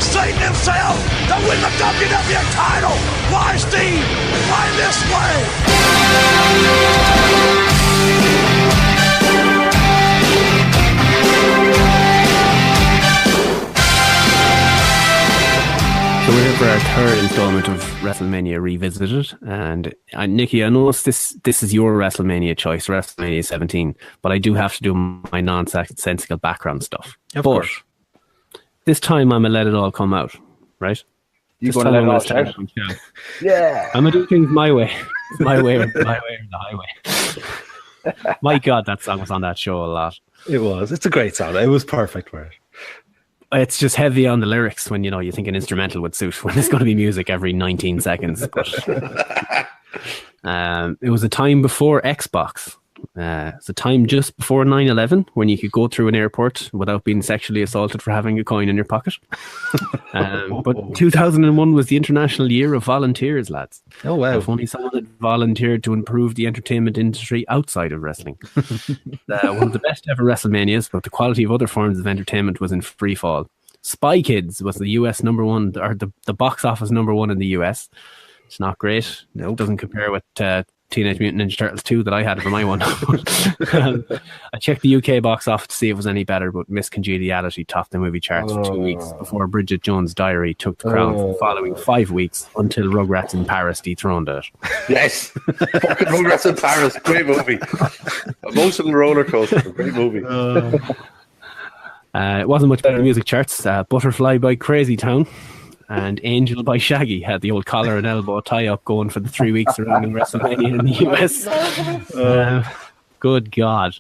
Satan himself to win the WWE title. Why, Steve? Why this So we're here for our third installment of WrestleMania Revisited, and Nikki, I know this is your WrestleMania choice, WrestleMania 17, but I do have to do my nonsensical background stuff. Of course. This time I'm going to let it all come out, right? You're going to let it all out? Yeah. I'm going to do things my way. My way or the highway. My God, that song was on that show a lot. It was. It's a great song. It was perfect for it. It's just heavy on the lyrics when, you think an instrumental would suit, when there's going to be music every 19 seconds. But, it was a time before Xbox. It's a time just before 9/11 when you could go through an airport without being sexually assaulted for having a coin in your pocket. But 2001 was the International Year of Volunteers, lads. Oh, wow. If only someone had volunteered to improve the entertainment industry outside of wrestling. One of the best ever WrestleManias, but the quality of other forms of entertainment was in free fall. Spy Kids was the US number one, or the box office number one in the US. It's not great. No, it doesn't compare with Teenage Mutant Ninja Turtles 2 that I had for my one. I checked the UK box office to see if it was any better, but Miss Congeniality topped the movie charts for 2 weeks before Bridget Jones' Diary took the crown for the following 5 weeks until Rugrats in Paris dethroned it. Yes! Fucking Rugrats in Paris. Great movie. Emotional roller coaster. Great movie. It wasn't much better than music charts. Butterfly by Crazy Town and Angel by Shaggy had the old collar and elbow tie-up going for the 3 weeks surrounding WrestleMania in the US. Good God.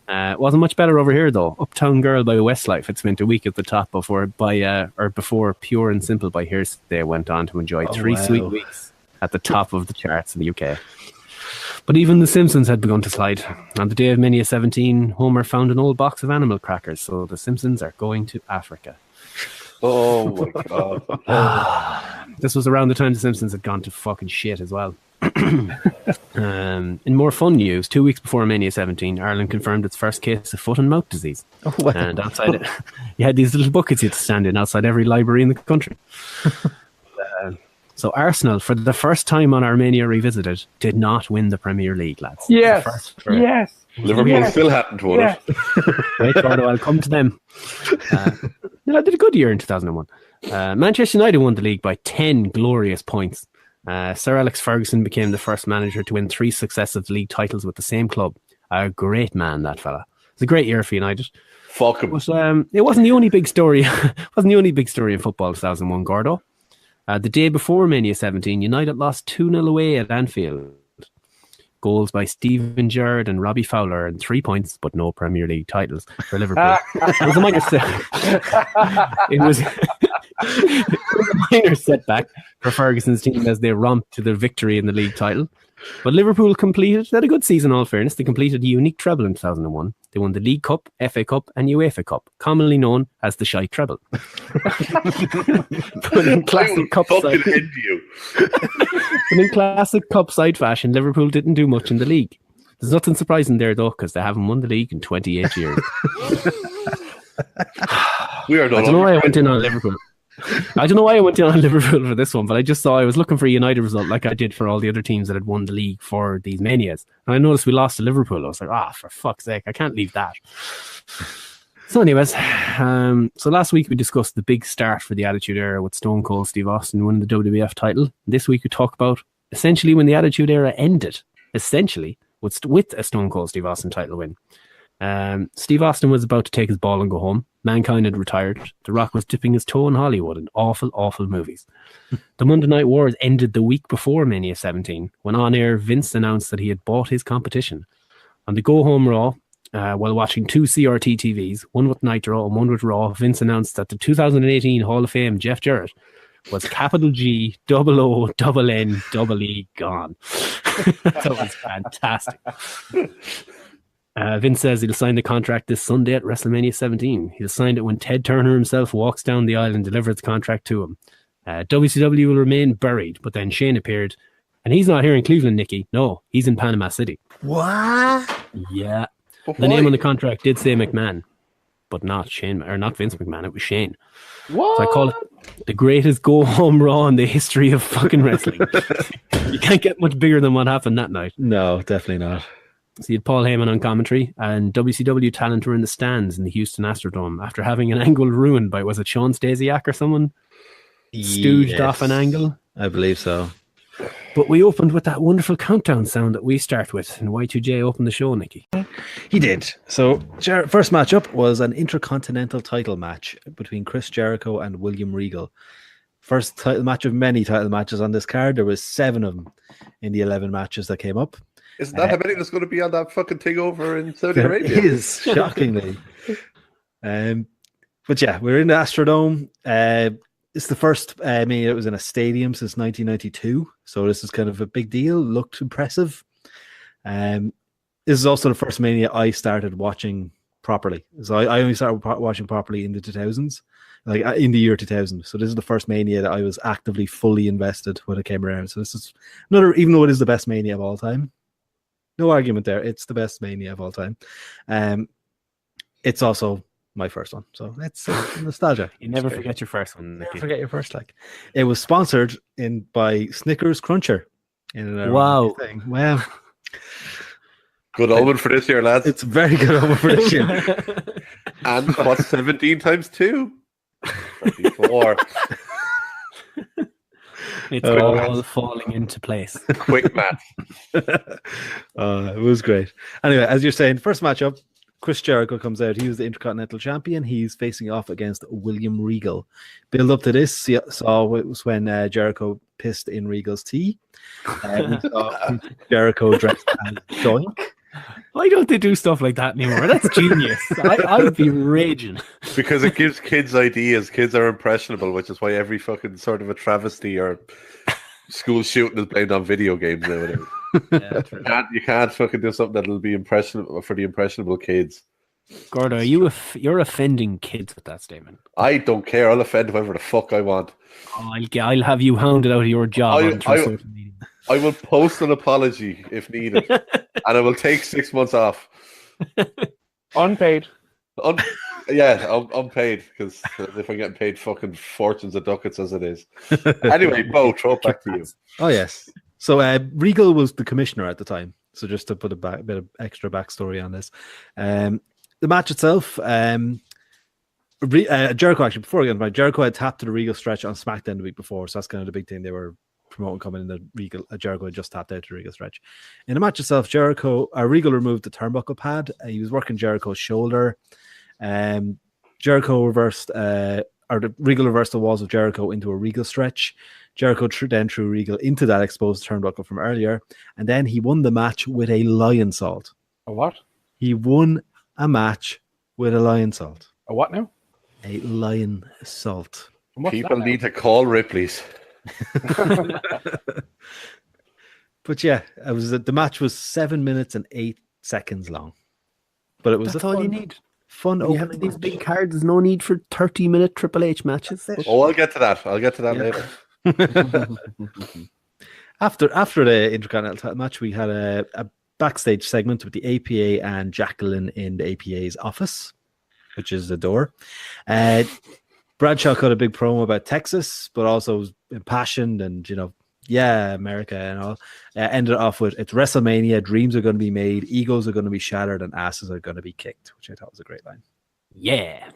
Wasn't much better over here, though. Uptown Girl by Westlife had spent a week at the top before Pure and Simple by Hearsay went on to enjoy three sweet weeks at the top of the charts in the UK. But even The Simpsons had begun to slide. On the day of Mania 17, Homer found an old box of animal crackers, so The Simpsons are going to Africa. Oh my God. This was around the time The Simpsons had gone to fucking shit as well. In more fun news, 2 weeks before Mania 17, Ireland confirmed its first case of foot and mouth disease. Oh, wow. And outside it, you had these little buckets you had to stand in outside every library in the country. So Arsenal, for the first time on our Mania Revisited, did not win the Premier League, lads. Yes. Liverpool still hadn't won it. Wait, Gordo, I'll come to them. No, I did a good year in 2001. Manchester United won the league by 10 glorious points. Sir Alex Ferguson became the first manager to win 3 successive league titles with the same club. A great man, that fella. It's a great year for United. Fuck him. But, it wasn't the only big story. Wasn't the only big story in football 2001, Gordo. The day before Mania 17, United lost 2-0 away at Anfield. Goals by Steven Gerrard and Robbie Fowler, and 3 points, but no Premier League titles for Liverpool. It was a minor it was a minor setback for Ferguson's team as they romped to their victory in the league title. But Liverpool had a good season, in all fairness. They completed a unique treble in 2001. They won the League Cup, FA Cup and UEFA Cup, commonly known as the Shite Treble. But in classic cup side fashion, Liverpool didn't do much in the league. There's nothing surprising there, though, because they haven't won the league in 28 years. I don't know why I went in on Liverpool. I don't know why I went in on Liverpool for this one, but I just saw I was looking for a United result like I did for all the other teams that had won the league for these Manias. And I noticed we lost to Liverpool. I was like, for fuck's sake, I can't leave that. So anyways, so last week we discussed the big start for the Attitude Era with Stone Cold Steve Austin winning the WWF title. This week we talk about essentially when the Attitude Era ended, essentially with a Stone Cold Steve Austin title win. Steve Austin was about to take his ball and go home. Mankind had retired. The Rock was dipping his toe in Hollywood in awful, awful movies. The Monday Night Wars ended the week before Mania 17, when on air Vince announced that he had bought his competition. On the Go Home Raw, while watching 2 CRT TVs, one with Nitro and one with Raw, Vince announced that the 2018 Hall of Fame Jeff Jarrett was capital G, double O, double N, double E gone. That was fantastic. Vince says he'll sign the contract this Sunday at WrestleMania 17. He'll sign it when Ted Turner himself walks down the aisle and delivers the contract to him. WCW will remain buried, but then Shane appeared. And he's not here in Cleveland, Nikki. No, he's in Panama City. What? Yeah. The name on the contract did say McMahon. but not Shane, or not Vince McMahon. It was Shane. What? So I call it the greatest go-home Raw in the history of fucking wrestling. You can't get much bigger than what happened that night. No, definitely not. So you had Paul Heyman on commentary, and WCW talent were in the stands in the Houston Astrodome after having an angle ruined by, was it Sean Stasiak or someone? Stooged off an angle. I believe so. But we opened with that wonderful countdown sound that we start with, and Y2J opened the show, Nicky. He did. So, first matchup was an Intercontinental title match between Chris Jericho and William Regal. First title match of many title matches on this card. There was 7 of them in the 11 matches that came up. Isn't that how many that's going to be on that fucking thing over in Saudi There Arabia? is, shockingly. But yeah, we're in the Astrodome. It's the first Mania that was in a stadium since 1992. So this is kind of a big deal. Looked impressive. This is also the first Mania I started watching properly. So I only started watching properly in the 2000s, like in the year 2000. So this is the first Mania that I was actively fully invested when it came around. So this is another, even though it is the best Mania of all time, no argument there. It's the best Mania of all time. It's also my first one, so it's nostalgia. You never forget your first one, Nicky. Never forget your first. Like, it was sponsored by Snickers Cruncher. Wow. Thing. Well, Good omen for this year, lads. it's a very good over for this year. And what's 17 times 2? 24. It's all falling into place. Quick math. It was great. Anyway, as you're saying, first matchup, Chris Jericho comes out. He was the Intercontinental Champion. He's facing off against William Regal. Build up to this, it was when Jericho pissed in Regal's tea. We saw Jericho dressed as Doink. Why don't they do stuff like that anymore? That's genius. I'd be raging. Because it gives kids ideas. Kids are impressionable, which is why every fucking sort of a travesty or school shooting is blamed on video games nowadays. Yeah, You can't fucking do something that'll be impressionable for the impressionable kids. Gordo, you're offending kids with that statement. I don't care. I'll offend whoever the fuck I want. Oh, I'll have you hounded out of your job on social media. I will post an apology if needed, and I will take 6 months off. Unpaid. Unpaid, because if I'm getting paid fucking fortunes of ducats as it is. Anyway, Bo, throw it back to you. Oh, yes. So Regal was the commissioner at the time. So just to put a bit of extra backstory on this. The match itself, Jericho, actually, before we get into it, Jericho had tapped to the Regal stretch on SmackDown the week before. So that's kind of the big thing they were promoting coming in. The Jericho had just tapped out to the Regal stretch. In the match itself, Regal removed the turnbuckle pad. He was working Jericho's shoulder. Regal reversed the walls of Jericho into a Regal stretch. Jericho then threw Regal into that exposed turnbuckle from earlier, and then he won the match with a lion salt. A what? He won a match with a lion salt. A what now? A lion salt. People need to call Ripley's. But yeah, the match was 7 minutes and 8 seconds long. But it was That's all you need. Fun When you have these big cards, there's no need for 30-minute Triple H matches. Oh, I'll get to that. Later. After the Intercontinental match, we had a backstage segment with the APA and Jacqueline in the APA's office, which is the door. Bradshaw cut a big promo about Texas, but also was impassioned and, America and all. Ended off with, it's WrestleMania, dreams are going to be made, egos are going to be shattered, and asses are going to be kicked, which I thought was a great line. Yeah.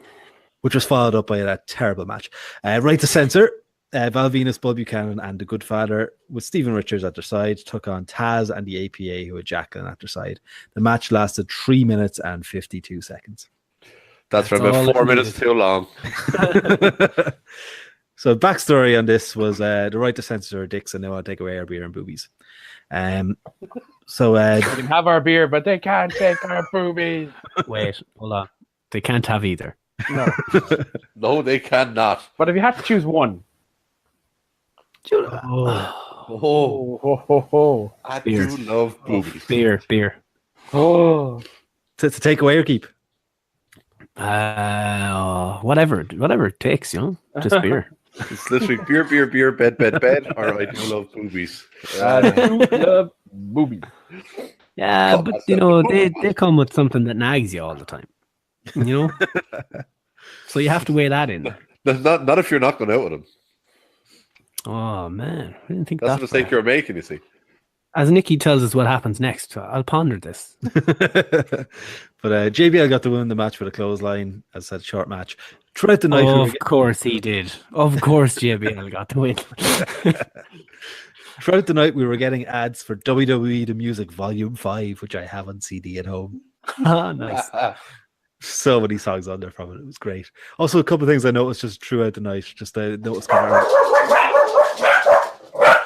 Which was followed up by that terrible match. Right to Censor, Val Venus, Bull Buchanan, and The Good Father, with Steven Richards at their side, took on Taz and the APA, who had Jacqueline at their side. The match lasted 3 minutes and 52 seconds. That's for about 4 minutes too long. So backstory on this was the right to censor dicks and they want to take away our beer and boobies. So they can have our beer, but they can't take our boobies. Wait, hold on. They can't have either. No. No, they cannot. But if you had to choose one. I do love boobies. Beer. Oh. To take away or keep? Whatever it takes, just beer. It's literally beer, bed, or I do love boobies. I do love boobies. Yeah, but they come with something that nags you all the time. You know, so you have to weigh that in. Not if you're not going out with him. Oh man, I didn't think That's that the mistake far. you're making, you see. As Nikki tells us what happens next, I'll ponder this. But JBL got to win the match with a clothesline, as said, short match. Throughout the night, Of course he did. Of course JBL got to win. throughout the night, we were getting ads for WWE The Music Volume 5, which I have on CD at home. Ah, nice. So many songs on there from it. It was great. Also, a couple of things I noticed just throughout the night. Just I noticed kind of.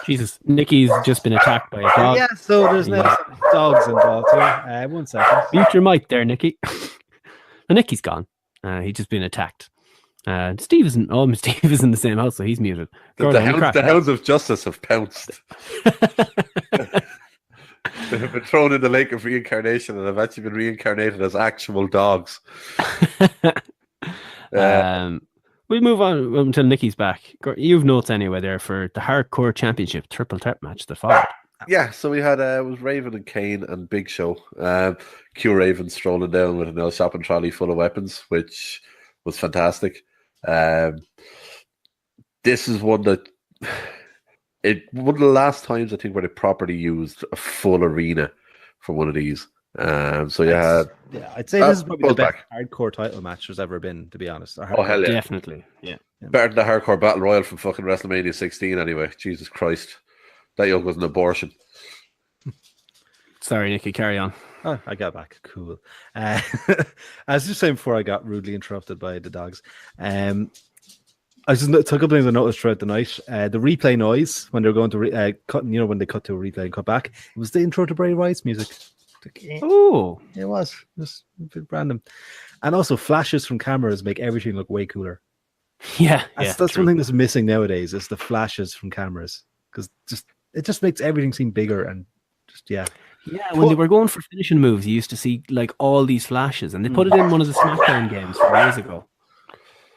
Jesus, Nikki's just been attacked by a dog. Yeah, so there's now some dogs involved here. 1 second. Mute your mic there, Nikki. And Nikki's gone. He's just been attacked. Steve isn't. Oh, Steve is in the same house, so he's muted. The hounds of justice have pounced. They have been thrown in the lake of reincarnation and have actually been reincarnated as actual dogs. We'll move on until Nikki's back. You've notes anyway there for the Hardcore Championship triple threat match that followed. Yeah, so we had it was Raven and Kane and Big Show. Q Raven strolling down with an shopping trolley full of weapons, which was fantastic. This is one that one of the last times I think where they properly used a full arena for one of these. So you had, I'd say this is probably the best back. hardcore title match there's ever been, to be honest. Oh hell yeah, Definitely, yeah. better than the Hardcore Battle Royal from fucking WrestleMania 16. Anyway, Jesus Christ, that yoke was an abortion. Sorry, Nikki, carry on. Oh, I got back. Cool. I was just saying before I got rudely interrupted by the dogs. I just took a couple things I noticed throughout the night. The replay noise when they're going to cut, when they cut to a replay and cut back, it was the intro to Bray Wyatt's music. Oh, it was just a bit random. And also, flashes from cameras make everything look way cooler. Yeah, That's one thing that's missing nowadays is the flashes from cameras, because it just makes everything seem bigger and just Yeah, when they were going for finishing moves, you used to see like all these flashes, and they put it in one of the SmackDown games from years ago.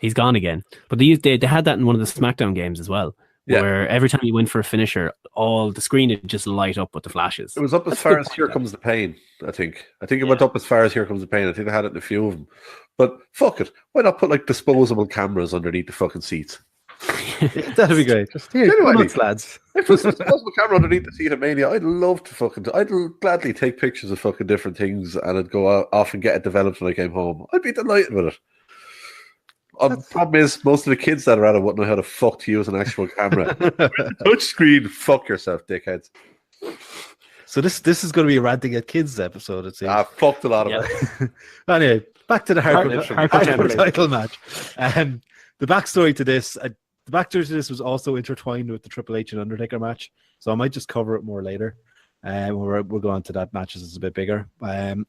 He's gone again, but they had that in one of the SmackDown games as well, where every time you went for a finisher, all the screen would just light up with the flashes. It was up as far as Here Comes the Pain, I think. It went up as far as Here Comes the Pain. I think they had it in a few of them. But fuck it, why not put like disposable cameras underneath the fucking seats? That'd be great. Just here, lads. If there's a disposable camera underneath the seat of Mania, I'd gladly take pictures of fucking different things, and I'd go off and get it developed when I came home. I'd be delighted with it. The problem is, most of the kids that are at it wouldn't know how the fuck to use an actual camera. Touch screen, fuck yourself, dickheads. So this is going to be a ranting at kids episode, it seems. Fucked a lot of it. Anyway, back to the hardcore title match. The backstory to this, was also intertwined with the Triple H and Undertaker match, so I might just cover it more later. We'll go on to that match as it's a bit bigger. So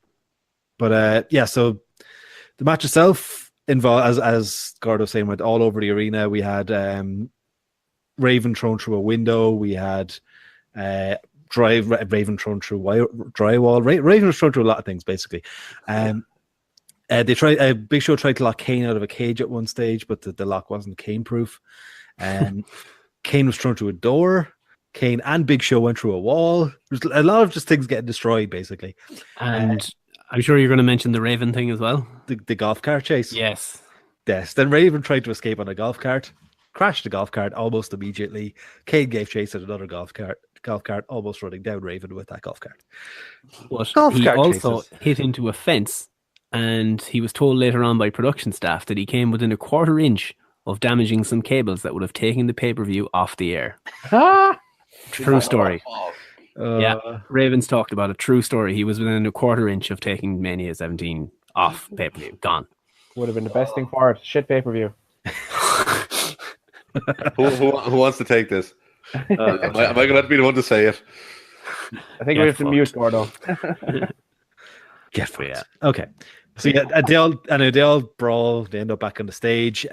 the match itself involved, as Gordo was saying, went all over the arena. We had Raven thrown through a window. We had Raven thrown through drywall. Raven was thrown through a lot of things, basically. Big Show tried to lock Kane out of a cage at one stage, but the lock wasn't Kane proof. Kane was thrown through a door. Kane and Big Show went through a wall. There's a lot of just things getting destroyed, basically. And I'm sure you're going to mention the Raven thing as well. The golf cart chase. Yes. Then Raven tried to escape on a golf cart, crashed the golf cart almost immediately. Kane gave chase at another golf cart, almost running down Raven with that golf cart. But he also hit into a fence, and he was told later on by production staff that he came within a quarter inch of damaging some cables that would have taken the pay-per-view off the air. True story. Ravens talked about a true story. He was within a quarter inch of taking Mania 17 off pay-per-view. Gone. Would have been the best thing for it. Shit pay-per-view. Who wants to take this? Am I going to have to be the one to say it? I think we have to mute Gordo. Get for it. Okay. So they all brawl. They end up back on the stage.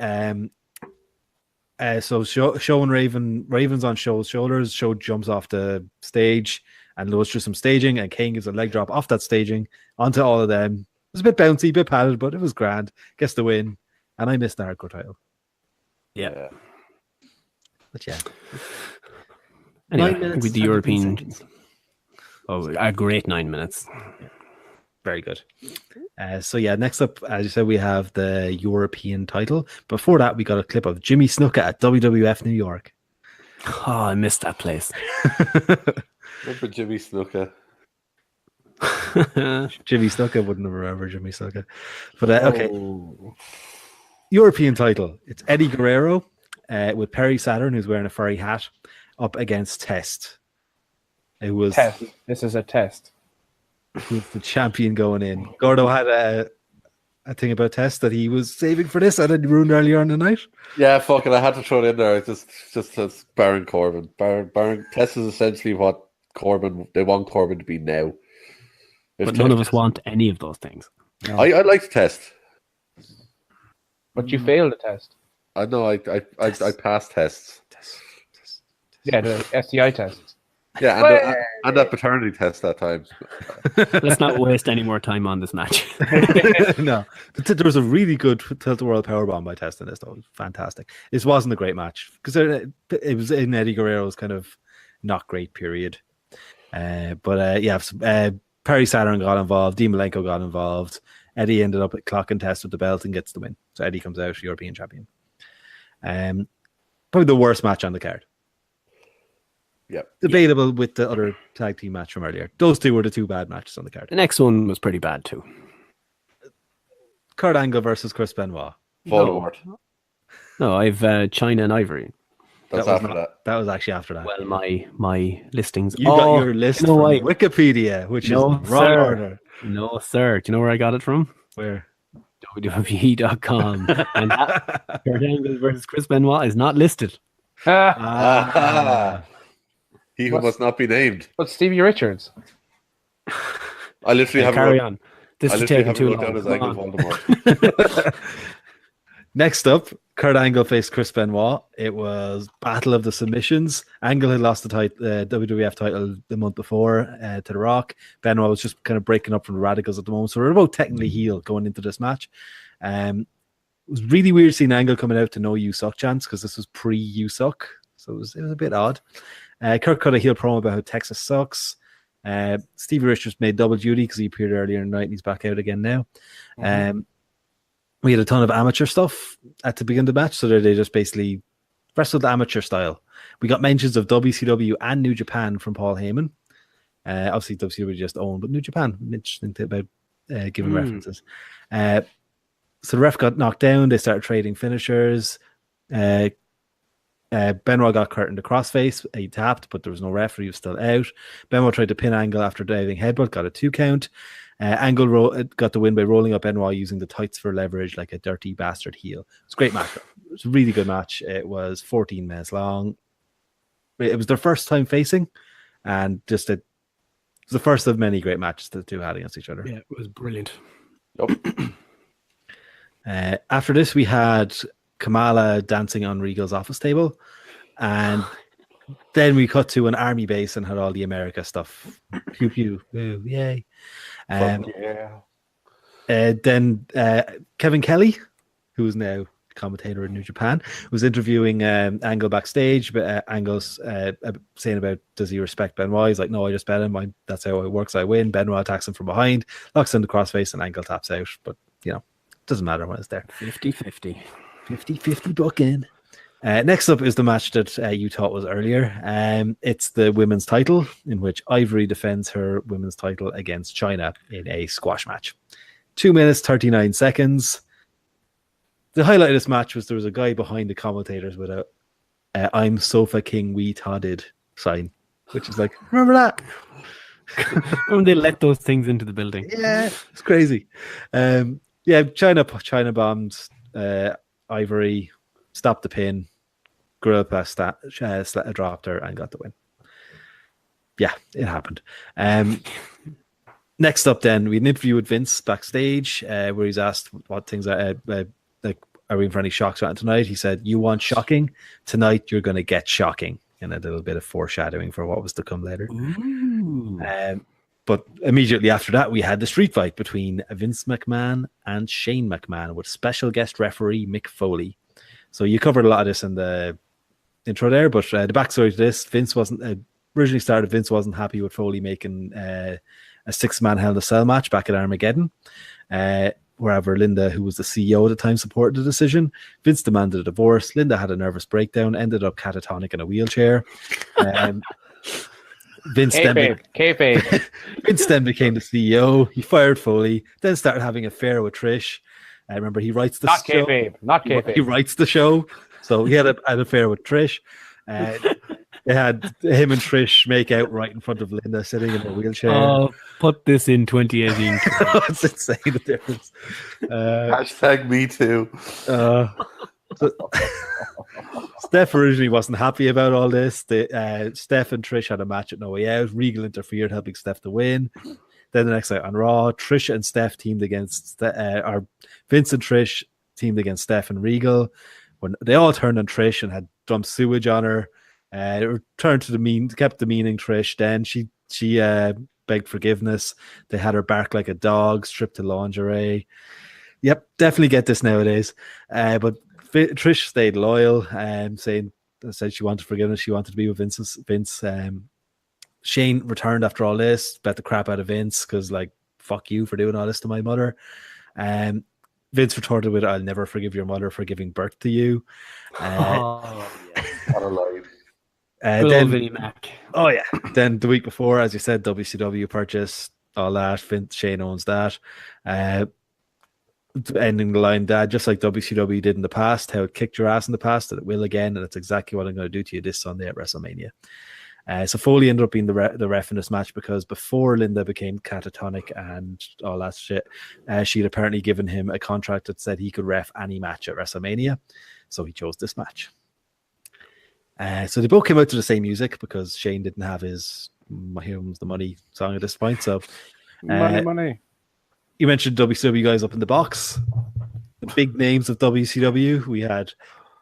So Show and Raven's on Show's shoulders. Show jumps off the stage and goes through some staging, and Kane gives a leg drop off that staging onto all of them. It was a bit bouncy, a bit padded, but it was grand. Gets the win, and I missed the hardcore title. Yeah. But yeah. Anyway, with the European... a great 9 minutes. Very good. So yeah, next up, as you said, we have the European title. Before that, we got a clip of Jimmy Snuka at WWF New York. Oh, I missed that place. Remember Jimmy Snuka? Jimmy Snuka wouldn't have remembered Jimmy Snuka. But okay. European title. It's Eddie Guerrero with Perry Saturn, who's wearing a furry hat, up against Test. It was Test. This is a test. Who's the champion going in. Gordo had a thing about Test that he was saving for this and it ruined earlier on the night. Yeah, fuck it. I had to throw it in there. Just as Baron Corbin. Baron Test is essentially what they want Corbin to be now. But none of us want any of those things. No. I like to test. But you failed the test. I know. I passed tests. Yeah, the STI test. Yeah, and that paternity test that time. Let's not waste any more time on this match. No, there was a really good tilt-a-whirl powerbomb by Test in this, though. It was fantastic. This wasn't a great match because it was in Eddie Guerrero's kind of not great period. But Perry Saturn got involved. Dean Malenko got involved. Eddie ended up at clock and Test with the belt and gets the win. So Eddie comes out European champion. Probably the worst match on the card. Yeah, debatable with the other tag team match from earlier. Those two were the two bad matches on the card. The next one was pretty bad too. Kurt Angle versus Chris Benoit. Voldemort. No, I've China and Ivory. That's after that. That was actually after that. Well, my listings. You got your list from Wikipedia, which no, is wrong sir. order. No, sir. Do you know where I got it from? Where? WWE.com. And Kurt Angle versus Chris Benoit is not listed. He who must not be named. But Stevie Richards. I literally have carry on. This is taking too long. As Angle Voldemort. Next up, Kurt Angle faced Chris Benoit. It was Battle of the Submissions. Angle had lost the WWF title the month before to The Rock. Benoit was just kind of breaking up from the Radicals at the moment, so we're about technically heel going into this match. It was really weird seeing Angle coming out to no "You Suck" chants because this was pre "You Suck," so it was a bit odd. Kurt cut a heel promo about how Texas sucks. Stevie Richards made double duty because he appeared earlier in the night and he's back out again now. We had a ton of amateur stuff at the beginning of the match, so they just basically wrestled amateur style. We got mentions of WCW and New Japan from Paul Heyman. Obviously, WCW just owned, but New Japan, interesting thing about giving references. So the ref got knocked down. They started trading finishers. Benoit got Kurt in the crossface. He tapped, but there was no referee. He was still out. Benoit tried to pin Angle after diving headbutt, got a 2 count. Angle got the win by rolling up Benoit using the tights for leverage like a dirty bastard heel. It's a great match. It was a really good match. It was 14 minutes long. It was their first time facing, and just it was the first of many great matches the two had against each other. Yeah, it was brilliant. After this, we had Kamala dancing on Regal's office table, and then we cut to an army base and had all the America stuff. Pew pew, woo, yay! Then Kevin Kelly, who is now commentator in New Japan, was interviewing Angle backstage, but Angle's saying about does he respect Benoit? He's like, no, I just bet him. That's how it works. I win. Benoit attacks him from behind, locks in the crossface, and Angle taps out. But it doesn't matter when it's there. 50-50. 50-50 booking. Next up is the match that you thought was earlier. It's the women's title, in which Ivory defends her women's title against China in a squash match. 2 minutes, 39 seconds. The highlight of this match was there was a guy behind the commentators with a I'm Sofa King We Todded sign, which is like, remember that? When they let those things into the building. Yeah, it's crazy. China bombed Ivory, stopped the pin, Gorilla Press dropped her and got the win. Yeah, it happened. Next up, then, we had an interview with Vince backstage where he's asked what things are we in for any shocks tonight. He said, you want shocking? Tonight you're going to get shocking. And a little bit of foreshadowing for what was to come later. But immediately after that, we had the street fight between Vince McMahon and Shane McMahon with special guest referee Mick Foley. So you covered a lot of this in the intro there, but the backstory to this, Vince wasn't happy with Foley making a 6-man Hell in a Cell match back at Armageddon. Wherever Linda, who was the CEO at the time, supported the decision. Vince demanded a divorce. Linda had a nervous breakdown, ended up catatonic in a wheelchair. Vince then became the CEO. He fired Foley, then started having an affair with Trish. I remember he writes the show. Not kayfabe. He writes the show, so he had an affair with Trish. They had him and Trish make out right in front of Linda sitting in a wheelchair. Oh, put this in 2018. It's insane, the difference. Hashtag me too. Steph originally wasn't happy about all this. Steph and Trish had a match at No Way Out. Regal interfered, helping Steph to win. Then the next night on Raw, Trish and Steph teamed against, or Vince and Trish teamed against Steph and Regal. When they all turned on Trish and had dumped sewage on her. Returned to kept demeaning Trish. Then she begged forgiveness. They had her bark like a dog, stripped to lingerie. Yep, definitely get this nowadays. But Trish stayed loyal, said she wanted forgiveness. She wanted to be with Vince. Shane returned after all this, bet the crap out of Vince because, like, fuck you for doing all this to my mother. Vince retorted with, "I'll never forgive your mother for giving birth to you." What a line. Then Vinnie Mac. Oh yeah. Then the week before, as you said, WCW purchased all that. Shane owns that. Ending the line, Dad, just like WCW did in the past, how it kicked your ass in the past, that it will again, and that's exactly what I'm going to do to you this Sunday at WrestleMania. So Foley ended up being the ref in this match because before Linda became catatonic and all that shit, she'd apparently given him a contract that said he could ref any match at WrestleMania. So he chose this match. So they both came out to the same music because Shane didn't have his "Here Comes the Money" song at this point. So money. You mentioned WCW guys up in the box. The big names of WCW, we had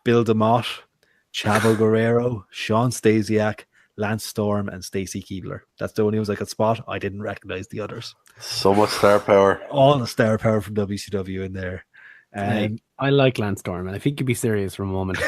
Bill DeMott, Chavo Guerrero, Sean Stasiak, Lance Storm, and Stacy Keibler. That's the only ones I could spot. I didn't recognize the others. So much star power. All the star power from WCW in there. I like Lance Storm, and I think you'd be serious for a moment.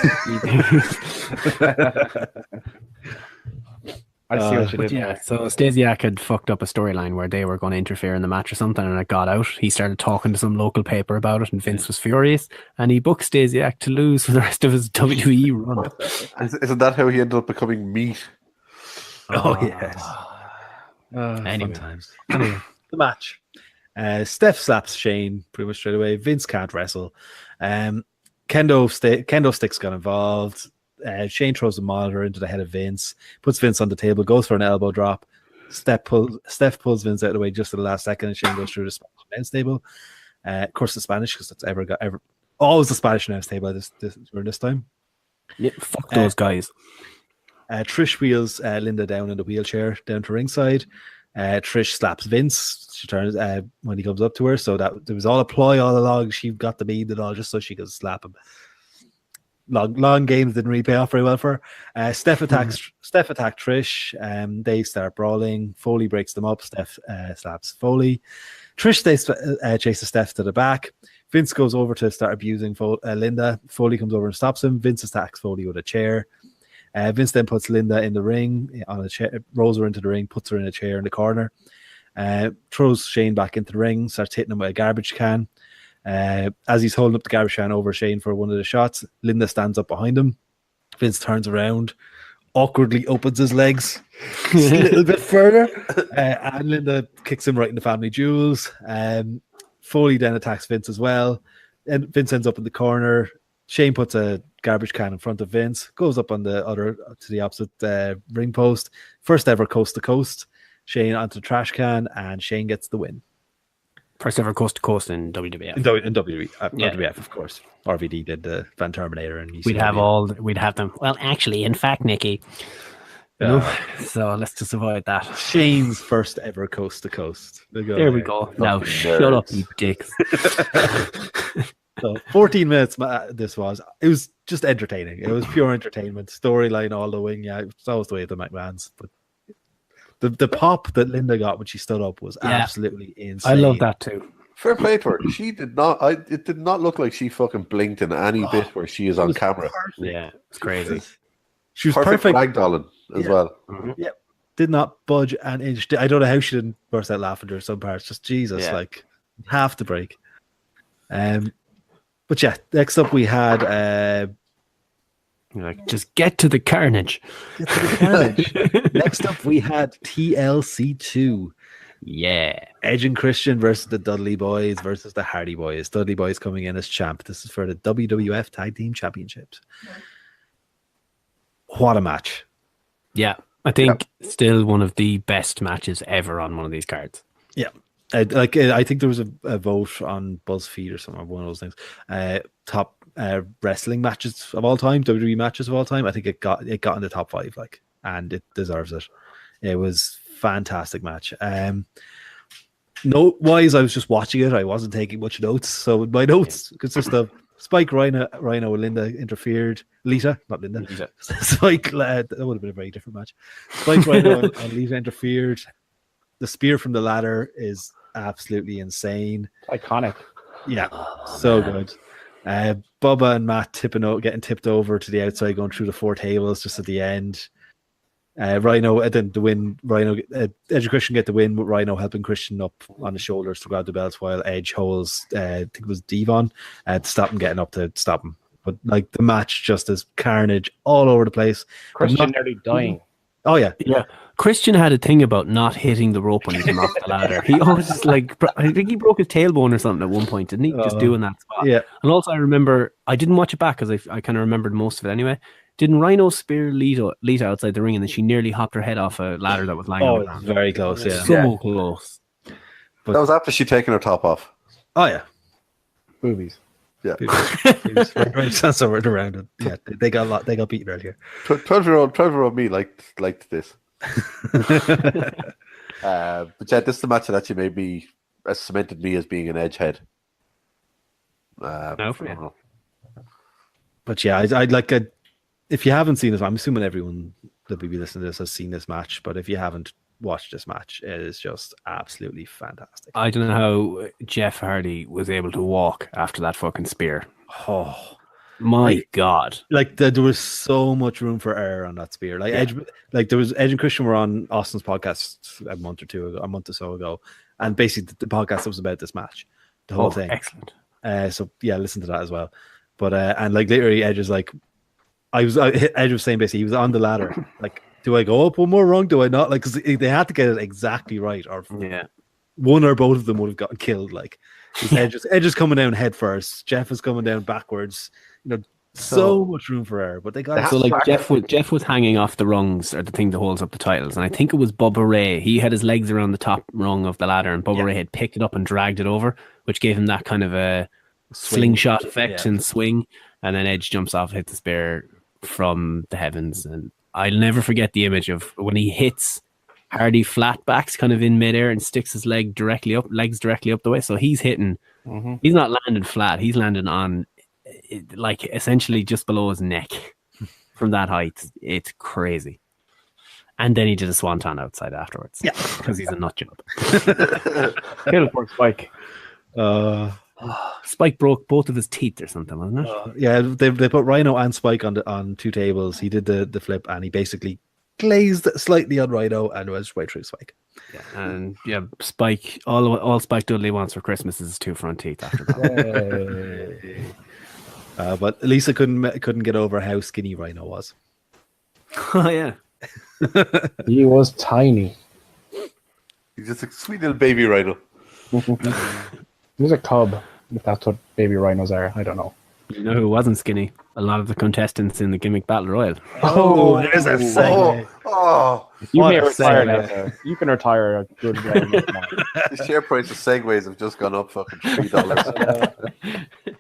I see what you did. Yeah, so Stasiak had fucked up a storyline where they were going to interfere in the match or something, and it got out. He started talking to some local paper about it, and Vince was furious, and he booked Stasiak to lose for the rest of his WWE run. Isn't that how he ended up becoming meat? Oh, yes. Anyway. Fun times. Anyway, the match. Steph slaps Shane pretty much straight away. Vince can't wrestle. Kendo sticks got involved. Shane throws the monitor into the head of Vince, puts Vince on the table, goes for an elbow drop. Steph pulls Vince out of the way just at the last second, and Shane goes through the Spanish announce table. Of course, the Spanish, because that's always the Spanish announce table during this time. Yeah, fuck those guys. Trish wheels Linda down in the wheelchair down to ringside. Trish slaps Vince. She turns when he comes up to her. So that there was all a ploy all along. She got the bead and all just so she could slap him. Long games didn't really pay off very well for her. Steph attacked Trish. They start brawling. Foley breaks them up. Steph slaps Foley. Trish chases Steph to the back. Vince goes over to start abusing Linda. Foley comes over and stops him. Vince attacks Foley with a chair. Vince then puts Linda in the ring on a chair, rolls her into the ring, puts her in a chair in the corner, throws Shane back into the ring, starts hitting him with a garbage can. As he's holding up the garbage can over Shane for one of the shots, Linda stands up behind him. Vince turns around, awkwardly opens his legs just a little bit further, and Linda kicks him right in the family jewels. Foley then attacks Vince as well, and Vince ends up in the corner. Shane puts a garbage can in front of Vince, goes up on to the opposite ring post. First ever coast to coast. Shane onto the trash can, and Shane gets the win. First ever coast to coast in WWF. In WWE, WWF, of course. RVD did the Van Terminator, and we'd have them. Well, actually, in fact, Nikki. So let's just avoid that. Shane's first ever coast to coast. There we go. Now shut up, you dicks. So 14 minutes. It was just entertaining. It was pure entertainment. Storyline all the way. Yeah, it's always the way of the McMahons. But the pop that Linda got when she stood up was absolutely insane. I love that too. Fair play to her. She did not. It did not look like she fucking blinked in any bit where she is on camera. Yeah, it's crazy. She was perfect ragdolling as well. Mm-hmm. Yep. did not budge an inch. I don't know how she didn't burst out laughing during some parts. Just Jesus, like half the break. But yeah, next up we had like, just get to the carnage. Next up we had TLC 2. Yeah. Edge and Christian versus the Dudley Boys versus the Hardy Boys. Dudley Boys coming in as champ. This is for the WWF Tag Team Championships. What a match. Yeah. I think still one of the best matches ever on one of these cards. Yeah. I think there was a vote on BuzzFeed or something, one of those things. Top wrestling matches of all time, WWE matches of all time. I think it got in the top 5, like, and it deserves it. It was fantastic match. Note wise, I was just watching it. I wasn't taking much notes, so my notes consist of Spike, Rhino, Linda interfered. Lita, not Linda. Spike, that would have been a very different match. Spike, Rhino, and Lita interfered. The spear from the ladder is absolutely insane. Iconic. Yeah, so good. Bubba and Matt getting tipped over to the outside, going through the 4 tables just at the end. Rhino, then the win. Rhino, Edge and Christian get the win with Rhino helping Christian up on the shoulders to grab the belts, while Edge holds, I think it was Devon, to stop him getting up to stop him. But like the match, just as carnage all over the place. Christian nearly dying. Oh yeah. Christian had a thing about not hitting the rope when he came off the ladder. He always just like, I think he broke his tailbone or something at one point, didn't he? Just doing that spot. Yeah. And also I remember, I didn't watch it back because I kind of remembered most of it anyway. Didn't Rhino spear Lita outside the ring and then she nearly hopped her head off a ladder that was lying on the ground? Very close, yeah. So close. But that was after she'd taken her top off. Oh yeah. Boobies. Yeah. That's a word around it. Yeah, they got beaten earlier. 12-year-old me liked this. But yeah, this is the match that actually made me, cemented me as being an edge head. But yeah, I'd like if you haven't seen this, I'm assuming everyone that will be listening to this has seen this match, but if you haven't watched this match, it is just absolutely fantastic. I don't know how Jeff Hardy was able to walk after that fucking spear. Oh my God. Like there was so much room for error on that spear. Like Edge, like there was Edge and Christian were on Austin's podcast a month or so ago, and basically the podcast was about this match, the whole thing. Excellent. So yeah, listen to that as well. But and like literally Edge is like, Edge was saying basically he was on the ladder. Like, do I go up one more rung? Do I not? Like, because they had to get it exactly right, or one or both of them would have gotten killed. Like, Edge is coming down head first. Jeff is coming down backwards. You know, so much room for error. But they got so like Jeff was hanging off the rungs, or the thing that holds up the titles, and I think it was Bubba Ray. He had his legs around the top rung of the ladder, and Bubba Ray had picked it up and dragged it over, which gave him that kind of a slingshot effect and swing. And then Edge jumps off, hits the spear from the heavens, and I'll never forget the image of when he hits Hardy flat backs kind of in midair and sticks his legs directly up the way. So he's hitting, he's not landing flat, he's landing on like essentially just below his neck from that height. It's crazy. And then he did a swanton outside afterwards. Yeah, because he's a nut job. Kill for Spike. Spike broke both of his teeth or something, wasn't it? Yeah, they put Rhino and Spike on 2 tables. He did the flip and he basically glazed slightly on Rhino and was right through Spike. Yeah, and Spike, all Spike Dudley wants for Christmas is his 2 front teeth after that. But Lisa couldn't get over how skinny Rhino was. Oh yeah, he was tiny. He's just a sweet little baby Rhino. He was a cub, if that's what baby rhinos are. I don't know. You know who wasn't skinny? A lot of the contestants in the Gimmick Battle Royal. Oh, there's a segue. You may retire now, sir. You can retire a good way. The share price of Segways have just gone up fucking $3.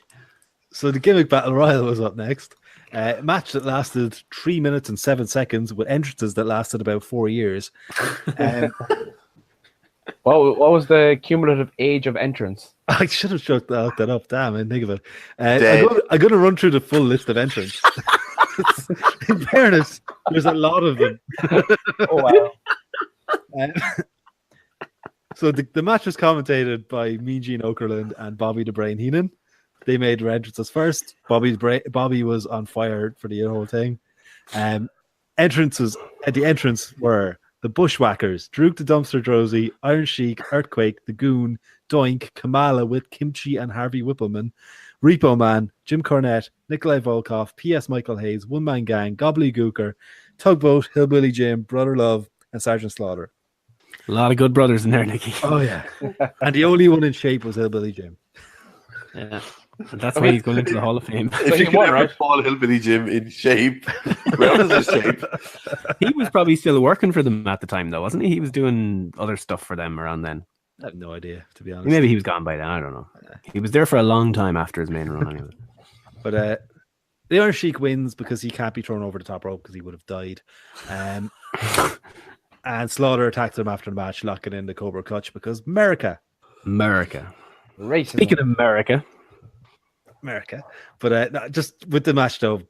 So the Gimmick Battle Royal was up next. Match that lasted 3 minutes and 7 seconds with entrances that lasted about 4 years. What was the cumulative age of entrance? I should have looked that up. Damn, I didn't think of it. I'm going to run through the full list of entrants. In fairness, there's a lot of them. Oh, wow. So the match was commentated by Mean Gene Okerlund and Bobby the Brain Heenan. They made their entrances first. Bobby was on fire for the whole thing. At the entrance were The Bushwhackers, Droog the Dumpster Drosy, Iron Sheik, Earthquake, The Goon, Doink, Kamala with Kimchi and Harvey Whippleman, Repo Man, Jim Cornette, Nikolai Volkov, P.S. Michael Hayes, One Man Gang, Gobbledygooker, Tugboat, Hillbilly Jim, Brother Love, and Sergeant Slaughter. A lot of good brothers in there, Nicky. Oh, yeah. And the only one in shape was Hillbilly Jim. Yeah. And that's why he's going into the Hall of Fame. If you can ever call Hillbilly Jim in shape, where was his shape? He was probably still working for them at the time, though, wasn't he? He was doing other stuff for them around then. I have no idea, to be honest. Maybe he was gone by then. I don't know. He was there for a long time after his main run, anyway. But the Iron Sheik wins because he can't be thrown over the top rope because he would have died. And Slaughter attacked him after the match, locking in the Cobra Clutch because America. Racism. Speaking of America. But no, just with the match, though,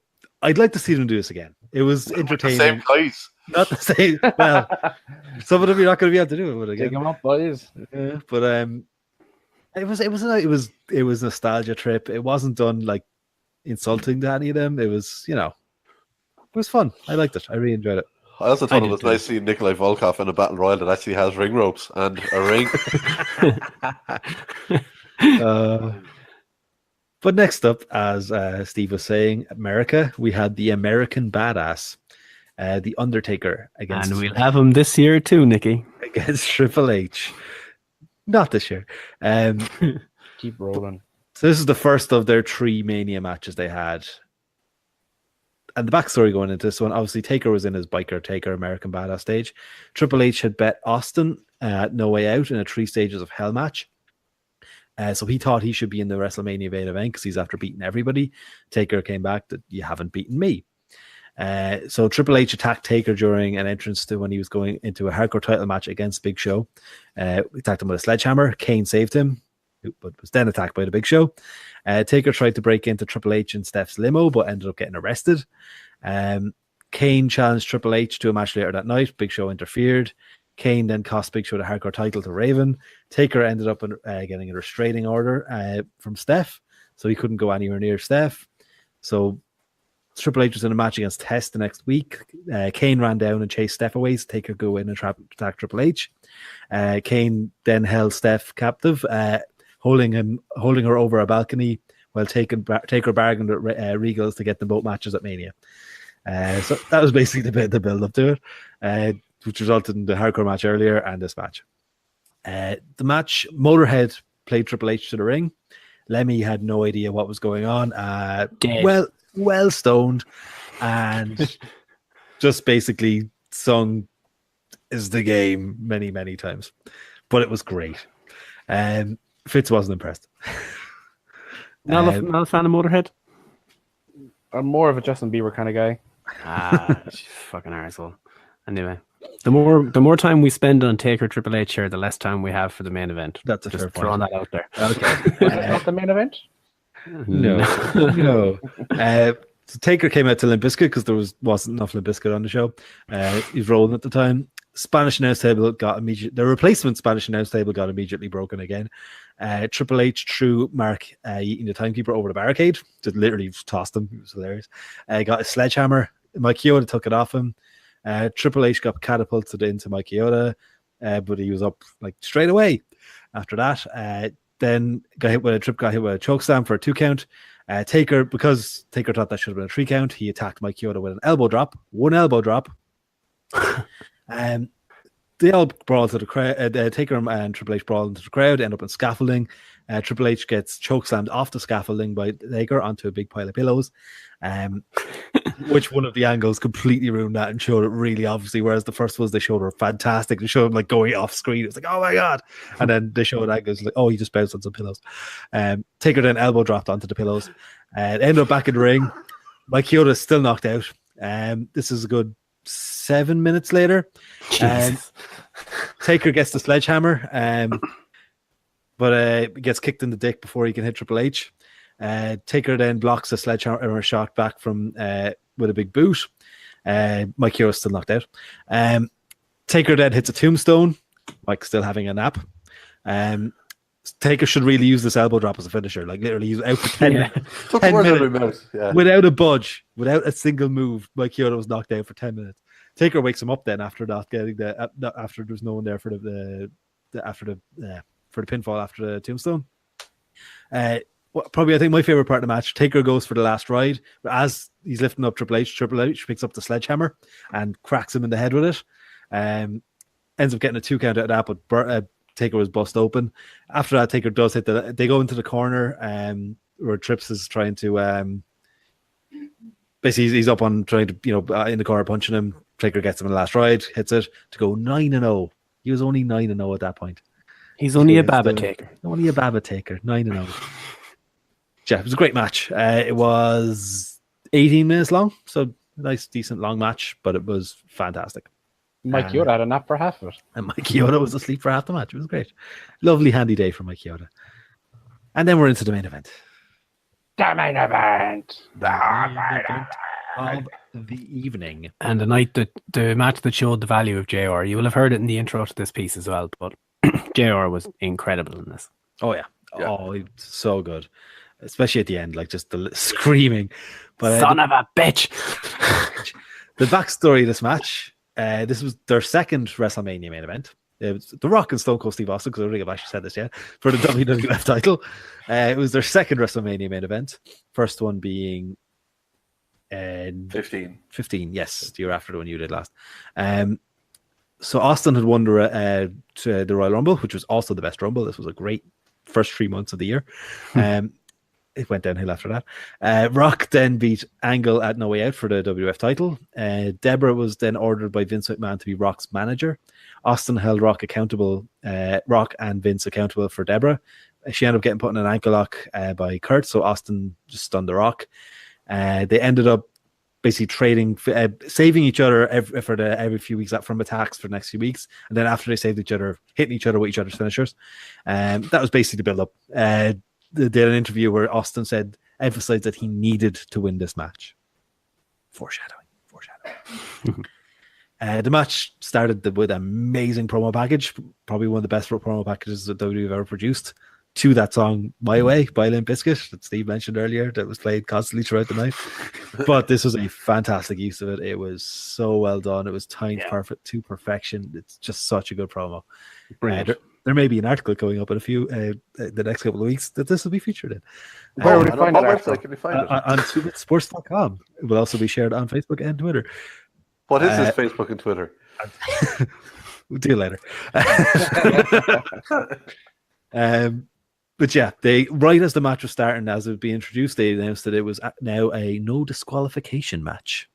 I'd like to see them do this again. It was entertaining. Same guys. Not the same. Well, some of them you're not going to be able to do it again. Take them up, boys. Yeah, but it was nostalgia trip. It wasn't done like insulting to any of them. It was, it was fun. I liked it. I really enjoyed it. I also thought it was nice seeing Nikolai Volkov in a battle royal that actually has ring ropes and a ring. But next up, as Steve was saying, America, we had the American Badass, the Undertaker against. And we'll have him this year too, Nicky. Against Triple H. Not this year. Keep rolling. So this is the first of their 3 Mania matches they had. And the backstory going into this one, obviously Taker was in his Biker Taker American Badass stage. Triple H had bet Austin at No Way Out in a 3 Stages of Hell match. So he thought he should be in the WrestleMania main event because he's after beating everybody. Taker came back that you haven't beaten me. So Triple H attacked Taker during an entrance to when he was going into a hardcore title match against Big Show. He attacked him with a sledgehammer. Kane saved him, but was then attacked by the Big Show. Taker tried to break into Triple H and Steph's limo, but ended up getting arrested. Kane challenged Triple H to a match later that night. Big Show interfered. Kane then cost Big Show the hardcore title to Raven. Taker ended up getting a restraining order from Steph, so he couldn't go anywhere near Steph. So Triple H was in a match against Test the next week. Kane ran down and chased Steph away, so Taker go in and attack Triple H. Kane then held Steph captive, holding her over a balcony while Taker bargained with Regals to get them both matches at Mania. So that was basically the build up to it, which resulted in the hardcore match earlier and this match. The match, Motorhead played Triple H to the ring. Lemmy had no idea what was going on. Well stoned, and just basically sung "Is the Game" many, many times. But it was great. Fitz wasn't impressed. Not a fan of Motorhead? I'm more of a Justin Bieber kind of guy. Fucking arsehole. Anyway, the more time we spend on Taker Triple H here, the less time we have for the main event. That's a fair point. Throwing that out there. Okay. Not the main event? No. So Taker came out to Limp Bizkit because there wasn't enough Limp Bizkit on the show. He was rolling at the time. Spanish announce table the replacement Spanish announce table got immediately broken again. Triple H threw Mark Eaton, the timekeeper, over the barricade. Just literally tossed him. It was hilarious. Got a sledgehammer. Mike Chioda took it off him. Triple H got catapulted into Mike Chioda, but he was up like straight away after that. Then got hit with a chokeslam for a 2 count. Taker, because Taker thought that should have been a 3 count, he attacked Mike Chioda with an elbow drop. 1 elbow drop. They all brawl to the crowd. Taker and Triple H brawl into the crowd, end up in scaffolding. Triple H gets chokeslammed off the scaffolding by Taker onto a big pile of pillows, which one of the angles completely ruined that and showed it really obviously, whereas the first ones they showed were fantastic. They showed him like going off screen. It was like, oh my God. And then they showed angles like, oh, he just bounced on some pillows. Taker then elbow dropped onto the pillows. Ended up back in the ring. Mike Chioda is still knocked out. This is a good 7 minutes later. Taker gets the sledgehammer, but gets kicked in the dick before he can hit Triple H. Taker then blocks a sledgehammer shot back from with a big boot. Mike Chioda still knocked out. Taker then hits a tombstone. Mike's still having a nap. Taker should really use this elbow drop as a finisher. Like literally, he's out for 10 minutes. 10 minutes. Without a budge, without a single move. Mike Chioda was knocked out for 10 minutes. Taker wakes him up then after not getting after there's no one there for the pinfall after the tombstone. Probably I think my favorite part of the match, Taker goes for the last ride, but as he's lifting up Triple H picks up the sledgehammer and cracks him in the head with it. Ends up getting a 2 count out of that, but Taker was bust open. After that, Taker does hit they go into the corner where Trips is trying to basically he's up on trying to in the corner punching him. Taker gets him in the last ride, hits it to go 9-0. He was only 9-0 at that point. He's only a Baba Taker. Only a Baba Taker, 9-0. Yeah, it was a great match. It was 18 minutes long, so nice, decent long match, but it was fantastic. Mike Yoda had a nap for half of it. And Mike Yoda was asleep for half the match. It was great. Lovely, handy day for Mike Yoda. And then we're into the main event. The main event. Of the evening. And the match that showed the value of JR. You will have heard it in the intro to this piece as well, but JR was incredible in this. Oh, yeah. Oh, he was so good. Especially at the end, like just the screaming. But Son of a bitch! The backstory of this match, this was their second WrestleMania main event. It was The Rock and Stone Cold Steve Austin, because I don't think I've actually said this yet, for the WWF title. It was their second WrestleMania main event. First one being 15, yes, the year after the one you did last. So Austin had won the Royal Rumble, which was also the best Rumble. This was a great first 3 months of the year. It went downhill after that. Rock then beat Angle at No Way Out for the WF title. Deborah was then ordered by Vince McMahon to be Rock's manager. Austin held Rock and Vince accountable for Deborah. She ended up getting put in an ankle lock by Kurt, so Austin just stunned the Rock. They ended up basically trading, saving each other every few weeks from attacks for the next few weeks. And then after they saved each other, hitting each other with each other's finishers. That was basically the build-up. They did an interview where Austin emphasized that he needed to win this match. Foreshadowing. The match started with an amazing promo package, probably one of the best promo packages that WWE have ever produced, to that song My Way by Limp Bizkit that Steve mentioned earlier, that was played constantly throughout the night. But this was a fantastic use of it. It was so well done. It was timed perfect to perfection. It's just such a good promo. There may be an article going up in the next couple of weeks that this will be featured in. Where would you find it? Website can you find it? On sports.com. It will also be shared on Facebook and Twitter. What is this Facebook and Twitter? We'll do it later. But yeah, right as the match was starting, as it would be introduced, they announced that it was now a no disqualification match.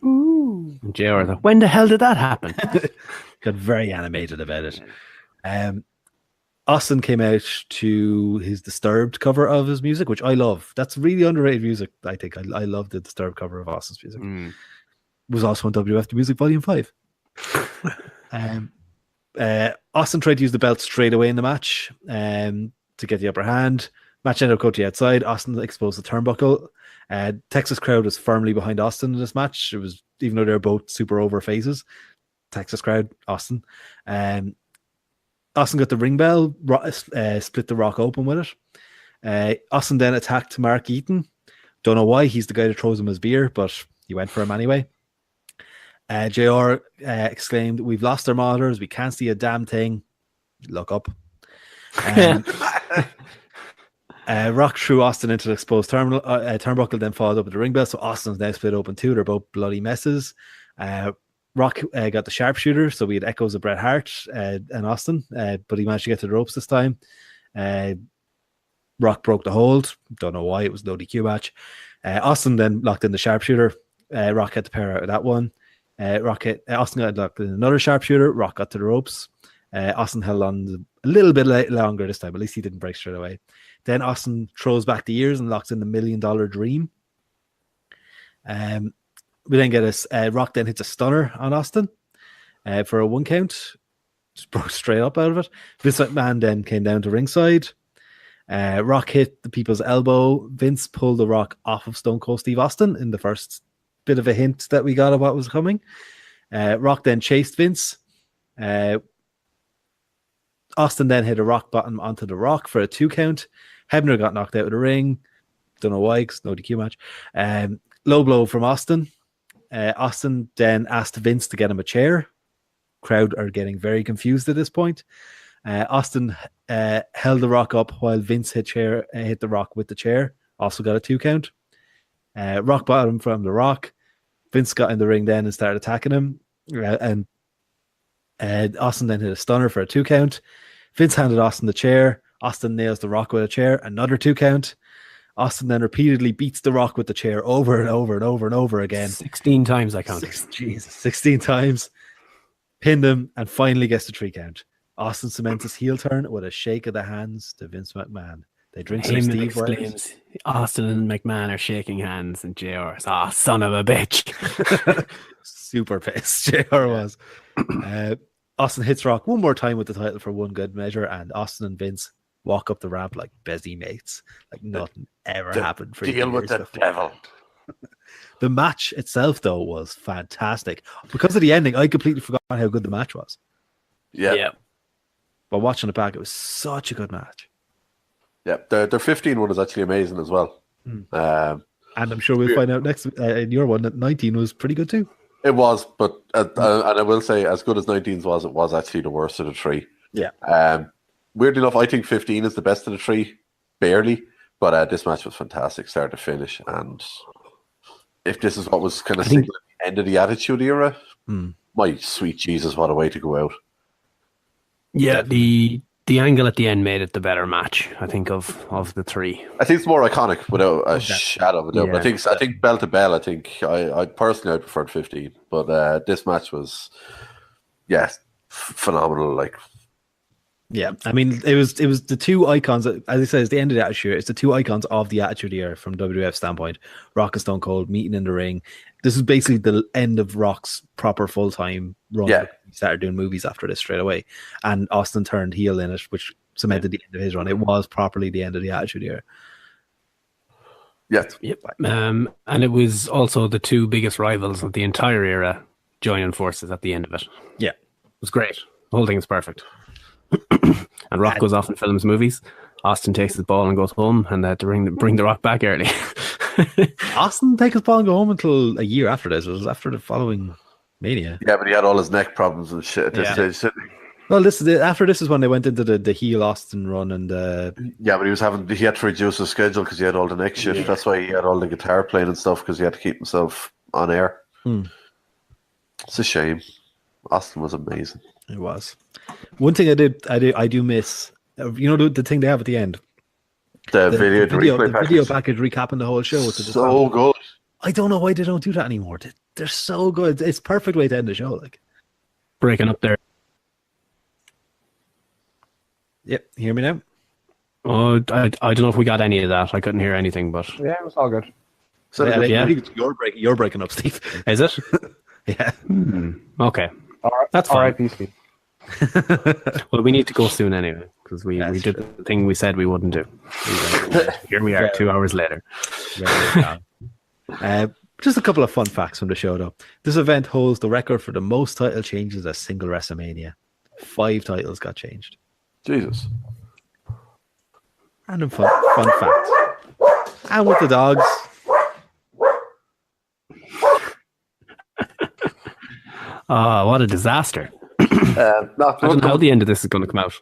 Ooh. And JR thought, when the hell did that happen? Got very animated about it. Austin came out to his Disturbed cover of his music, which I love. That's really underrated music, I think. I love the Disturbed cover of Austin's music. It was also on WF The Music Volume 5. Austin tried to use the belt straight away in the match to get the upper hand. Match ended up going to the outside. Austin exposed the turnbuckle. Texas crowd was firmly behind Austin in this match. It was, even though they're both super over faces, Texas crowd, Austin. Austin got the ring bell, split the Rock open with it. Austin then attacked Mark Eaton. Don't know why. He's the guy that throws him his beer, but he went for him anyway. JR exclaimed, "We've lost our monitors. We can't see a damn thing." Look up. Rock threw Austin into the exposed turnbuckle, then followed up with the ring bell. So Austin's now split open too. They're both bloody messes. Rock got the sharpshooter, so we had echoes of Bret Hart and Austin, but he managed to get to the ropes this time. Rock broke the hold. Don't know why. It was no DQ match. Austin then locked in the sharpshooter. Rock had to pair out of that one. Austin got locked in another sharpshooter. Rock got to the ropes. Austin held on a little bit longer this time. At least he didn't break straight away. Then Austin throws back the ears and locks in the $1 Million Dream. We then get Rock then hits a stunner on Austin for a 1 count. Just broke straight up out of it. Vince McMahon then came down to ringside. Rock hit the people's elbow. Vince pulled the Rock off of Stone Cold Steve Austin in the first bit of a hint that we got of what was coming. Rock then chased Vince. Austin then hit a rock bottom onto the Rock for a 2 count. Hebner got knocked out of the ring. Don't know why, because no DQ match. Low blow from Austin. Austin then asked Vince to get him a chair. Crowd are getting very confused at this point. Austin held the Rock up while Vince hit the Rock with the chair. Also got a 2 count. Rock bottom from the Rock. Vince got in the ring then and started attacking him. And Austin then hit a stunner for a 2 count. Vince handed Austin the chair. Austin nails the Rock with a chair. Another 2 count. Austin then repeatedly beats the Rock with the chair over and over and over and over again. 16 times I counted. 16 times. Pinned him and finally gets the 3 count. Austin cements his heel turn with a shake of the hands to Vince McMahon. They drink some Steve exclaims, Austin and McMahon are shaking hands, and JR is, son of a bitch. Super pissed, JR was. Austin hits Rock one more time with the title for one good measure, and Austin and Vince walk up the ramp like busy mates. Like nothing ever happened for deal with the devil. The match itself, though, was fantastic. Because of the ending, I completely forgot how good the match was. Yeah. But watching it back, it was such a good match. Yeah, their 15 one is actually amazing as well. And I'm sure we'll find out next in your one that 19 was pretty good too. It was, but and I will say, as good as 19's was, it was actually the worst of the 3. Yeah. Weirdly enough, I think 15 is the best of the 3, barely. But this match was fantastic, start to finish. And if this is what was kind of the end of the Attitude Era, my sweet Jesus, what a way to go out. Yeah, the angle at the end made it the better match, I think, of the 3. I think it's more iconic without a shadow of a doubt. Yeah. But I think bell to bell, I think I personally preferred 15. But this match was phenomenal. Like, yeah, I mean, it was the 2 icons. As I said, it's the end of the Attitude Era. It's the 2 icons of the Attitude Era from WWF standpoint. Rock and Stone Cold meeting in the ring. This is basically the end of Rock's proper full-time run. Yeah. He started doing movies after this straight away. And Austin turned heel in it, which cemented the end of his run. It was properly the end of the Attitude Era. Yes. Yep. And it was also the 2 biggest rivals of the entire era joining forces at the end of it. Yeah. It was great. The whole thing is perfect. And Rock goes off and films movies. Austin takes his ball and goes home, and they had to bring the Rock back early. Austin take his ball and go home until a year after this. It was after the following Mania. Yeah, but he had all his neck problems and shit at this stage. Well, after this is when they went into the heel Austin run, and yeah, but he had to reduce his schedule because he had all the neck shit. Yeah. That's why he had all the guitar playing and stuff, because he had to keep himself on air. It's a shame. Austin was amazing. It was. One thing I do miss. You know the thing they have at the end. The video package recapping the whole show. So good. I don't know why they don't do that anymore. They're so good. It's a perfect way to end the show. Like breaking up there. Yep, you hear me now? Oh, I don't know if we got any of that. I couldn't hear anything, but yeah, it was all good. So I think you're breaking up, Steve. Is it? Yeah. Okay. All right. That's fine. All right, peace. Well, we need to go soon anyway, because we did the thing we said we wouldn't do. Here we are 2 hours later. Just a couple of fun facts from the show, though. This event holds the record for the most title changes at a single WrestleMania. 5 titles got changed. Jesus. Random fun facts. And with the dogs. What a disaster. I don't know how the end of this is going to come out.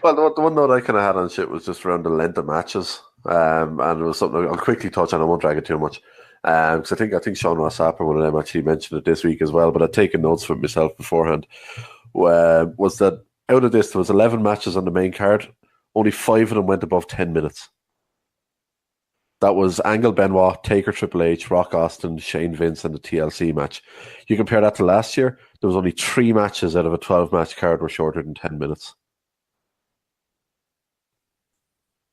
Well, the one note I kind of had on shit was just around the length of matches. And it was something I'll quickly touch on. I won't drag it too much. Because I think Sean Ross Sapper, one of them, actually mentioned it this week as well, but I'd taken notes for myself beforehand. Was that out of this, there was 11 matches on the main card. Only 5 of them went above 10 minutes. That was Angle Benoit, Taker Triple H, Rock Austin, Shane Vince, and the TLC match. You compare that to last year, there was only 3 matches out of a 12-match card were shorter than 10 minutes.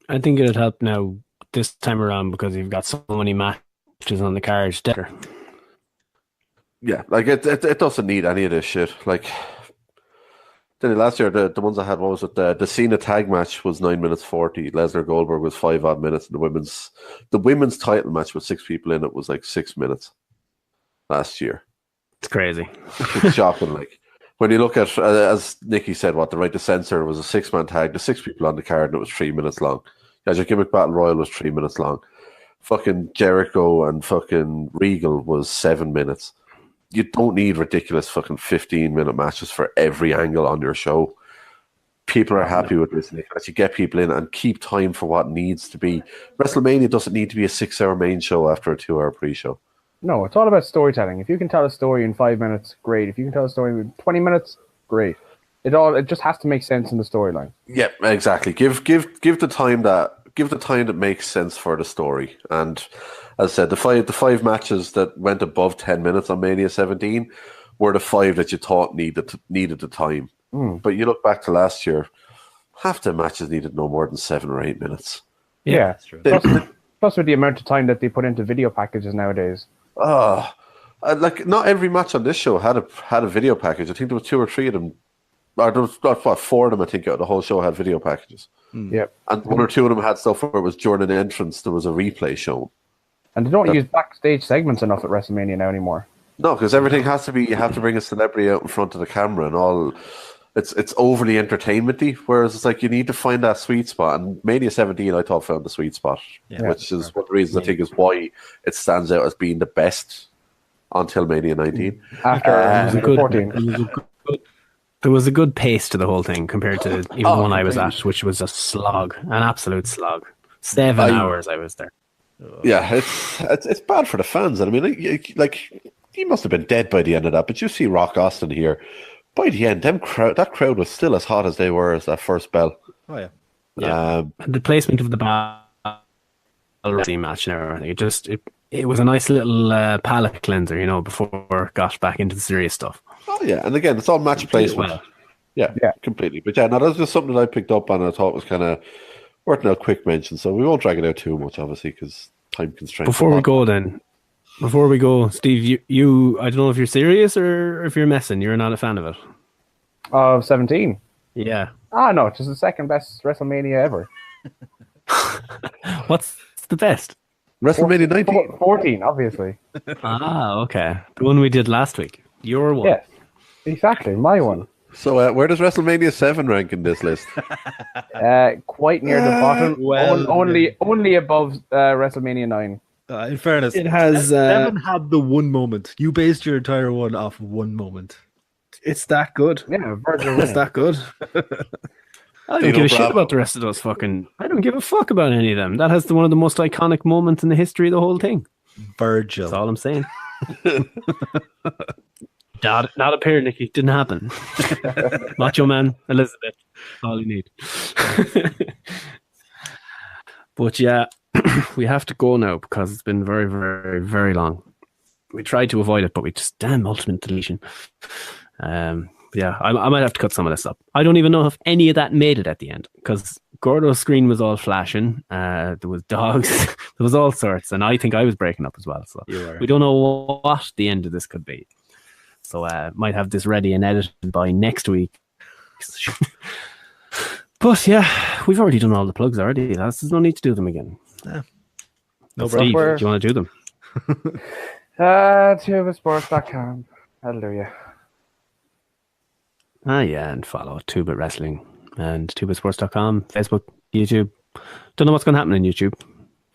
I think it would help now this time around because you've got so many matches on the card. Yeah, like it doesn't need any of this shit. Like, then last year, the ones I had, what was it? The Cena tag match was 9 minutes 40. Lesnar Goldberg was 5 odd minutes. And the women's title match with 6 people in it was like 6 minutes last year. It's crazy. It's shocking. Like, when you look at, as Nikki said, the Right to Censor was a 6-man tag, the 6 people on the card, and it was 3 minutes long. Your Gimmick Battle Royal was 3 minutes long. Fucking Jericho and fucking Regal was 7 minutes. you don't need ridiculous fucking 15-minute matches for every angle on your show. People are happy with this. As you get people in and keep time for what needs to be. WrestleMania doesn't need to be a 6-hour main show after a 2-hour pre-show. No, it's all about storytelling. If you can tell a story in 5 minutes, great. If you can tell a story in 20 minutes, great. It just has to make sense in the storyline. Yeah, exactly. Give the time that makes sense for the story. And as I said, the five matches that went above 10 minutes on Mania 17 were the 5 that you thought needed the time. But you look back to last year, half the matches needed no more than 7 or 8 minutes. Yeah, that's true. Plus with the amount of time that they put into video packages nowadays. Like not every match on this show had a video package. I think there was 2 or 3 of them. Or there was 4 of them, I think, the whole show had video packages. Yep. And 1 or 2 of them had stuff where it was during an entrance, there was a replay shown. And they don't use backstage segments enough at WrestleMania now anymore. No, because everything has to be, you have to bring a celebrity out in front of the camera and all. It's overly entertainment-y, whereas it's like you need to find that sweet spot. And Mania 17, I thought, found the sweet spot, which is one of the reasons I think is why it stands out as being the best until Mania 19. After 14. There was a good pace to the whole thing compared to even the one I was at, which was a slog, an absolute slog. 7 hours I was there. Yeah, it's bad for the fans. And I mean, like he must have been dead by the end of that. But you see Rock Austin here. By the end, that crowd was still as hot as they were as that first bell. Oh yeah, yeah. The placement of the battle match and everything. It was a nice little palate cleanser, before it got back into the serious stuff. Oh yeah, and again, it's all match placement. Well. Yeah, completely. But yeah, that was just something that I picked up on and I thought was kind of worth a quick mention. So we won't drag it out too much, obviously, because time constraints. Before we go, Steve, you I don't know if you're serious or if you're messing. You're not a fan of it. Of 17? Yeah. No, it's just the second best WrestleMania ever. What's the best? WrestleMania 19. 14, obviously. Okay. The one we did last week. Your one. Yes, exactly. My one. So where does WrestleMania 7 rank in this list? Quite near the bottom. Only above WrestleMania 9. In fairness, it has 7 had the one moment. You based your entire one off of one moment. It's that good. Yeah, it's that good. I don't give a shit about the rest of those fucking. I don't give a fuck about any of them. That has one of the most iconic moments in the history of the whole thing. Virgil. That's all I'm saying. Not a pair, Nicky. Didn't happen. Macho Man, Elizabeth. All you need. But yeah, we have to go now because it's been very, very, very long. We tried to avoid it, but we just ultimate deletion. Yeah, I might have to cut some of this up. I don't even know if any of that made it at the end because Gordo's screen was all flashing. There was dogs. There was all sorts, and I think I was breaking up as well. So we don't know what the end of this could be. So might have this ready and edited by next week. But yeah, we've already done all the plugs already. There's no need to do them again. Yeah. No, Steve, do you want to do them? Tubasports.com. Hallelujah. Yeah, and follow Tuba Wrestling and tubasports.com, Facebook, YouTube. Don't know what's going to happen in YouTube.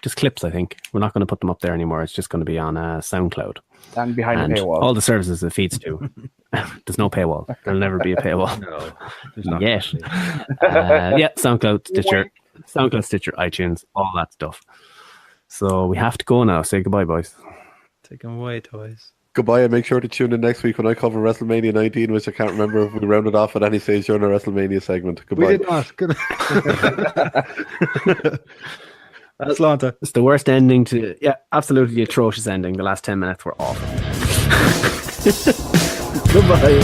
Just clips, I think. We're not going to put them up there anymore. It's just going to be on Soundcloud. And behind the paywall. All the services it feeds to. There's no paywall. There'll never be a paywall. No, there's not. Yet. Yeah, SoundCloud, Stitcher, iTunes, all that stuff. So we have to go now. Say goodbye, boys. Take them away, toys. Goodbye, and make sure to tune in next week when I cover WrestleMania 19, which I can't remember if we rounded off at any stage during our WrestleMania segment. Goodbye. We did not. Good. Atlanta. It's the worst ending to... Yeah, absolutely atrocious ending. The last 10 minutes were awful. Goodbye.